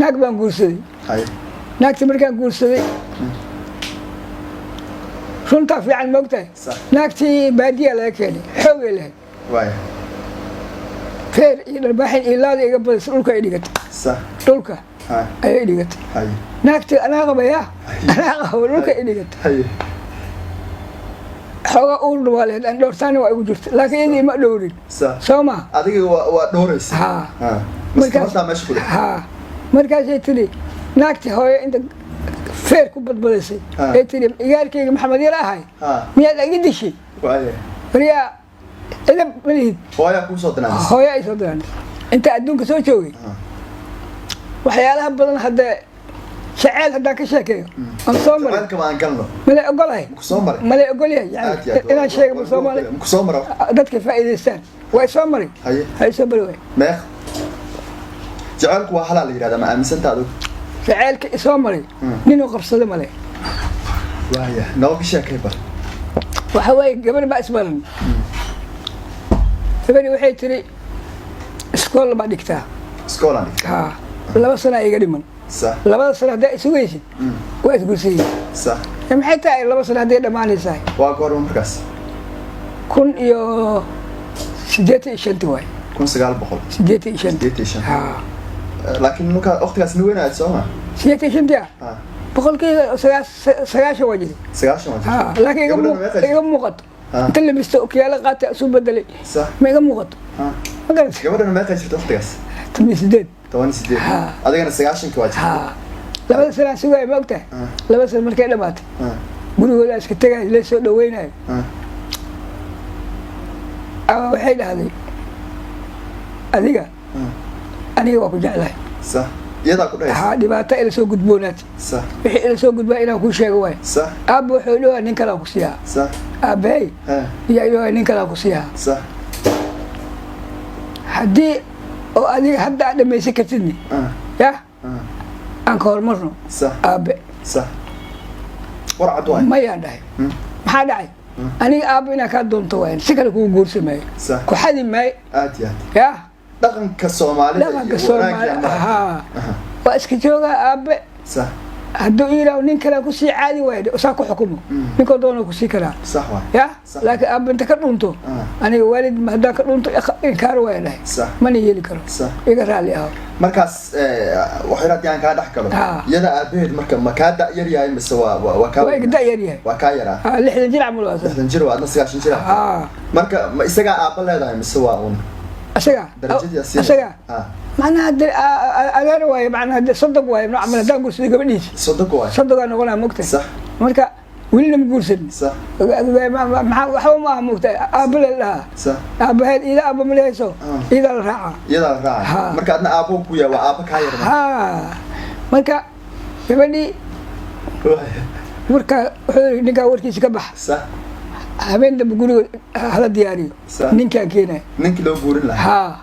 naag baan guursaday naagti markaan guursaday runtaa fiican moogtahay naagtii baadiyaa laga keenay xoogay lahayd feer iyo dharbaaxin iyo laada iga badaysa dhulka ay dhigatay dhulka ayay dhigatay naagtii anaa qabaya anaa qabo dhulka ay dhigatay xoogaa uur dhawaaleed aan dhowrtaani waa igu jirta laakiin iyadii ma dhowrin soo ma adiga waa dhowraysa markaasay tiri naagtii hooyo inta feer ku badbadaysay ee tiri igaarkayga maxamed yar ahay miyaad agi dishay wariyaa idab malihid hooyo ay soo diraan inta adduunka soo joogay waxyaalaha badan haddee jaceyl haddaan ka sheekeeyo aan soo maray malay ogolahay malay ogolyahay inaan sheega ma soo maray dadka faa'iidaystaan way soo maray hay soo bari way meeq jaceylku waa halal yiraahdaa ma aaminsantaa adigu jaceylka isoo maray ninuu qabsado male waaya nooga sheekay bar waxa way gabar ma isbaran gabadhi waxay tiri iskool ma dhigtaa laba sano iga dhiman labada sano hadday isugaysid waa isgursayid maxay tahay laba sano hadday dhammaanaysaa waa goorma markaas 1985 waay 1985 laakiin markaa waqtigaas ni weynaad soo ma 85 boqolkiiba 9 waa jiray 9 laakiin iga muuqato inta labisto okiyaalo qaatay isu bedelay ma iga muuqato ma garanaysa gabadhana meeqa jirta waqtigaas 18 adigana 9 waa jirta labada sano sugay ma ogtahay labada sano markay dhamaatay gurigooda iska tagay la soo dhaweynayo waxay dhahday adiga aniga waa ku jeclahay iyadaa ku dhahaysa dhibaato ila soo gudboonaatay wixii ila soo gudbaa inaan kuu sheego waay aabba wuxuu dhahaa nin kalaa ku siiyaa aabbahay iyaa dhahaa nin kalaa ku siiyaa haddii oo adiga hadda aad dhamaysan kartidni yah aan ka hormarno aabbe mayaan dhahay maxaa dhacay aniga aabba inaa kaa doonto wayan si kale kugu guursamaayo ku xadi maayo yah dhaqanka Soomaalida waa iska joogaa aabbe hadduu iilaaw nin kale ku sii caadi waayo saa ku xukumo ninkoo doona ku sii karaa ya laakiin aabbe inta ka dhunto aniga waalid haddaan ka dhunto inkaar waaya dhahay mana yeeli karo iga raalli aho markaas waxay raadiyaan kaa dhex galo iyada aabaheed marka ma kaa da' yar yahay mise waa kaa waa da' yar yahay waa kaa yaraa 60 jir camal waa 60 jir waa adna 90 jir marka ma isagaa aabba leedahay mise waa un asaga macnaha adeer waaye macnaha صدق waaye nooc camal hadaan guursaday gabadhiisa صدقaa noqonaa mogtahay marka welina ma guursan waxba maaha mogtahay aabba la dhahaa aabbaheed ida aabba ma lehayso idaa la raaca marka adna aabbo ku yaa waa aabba kaa yar marka gabadhii marka wuxuu ninkaa warkiisa ka bax habeen dambe guriga hala diyaariyo ninkaan keenaya ninkii loo guurin lahaa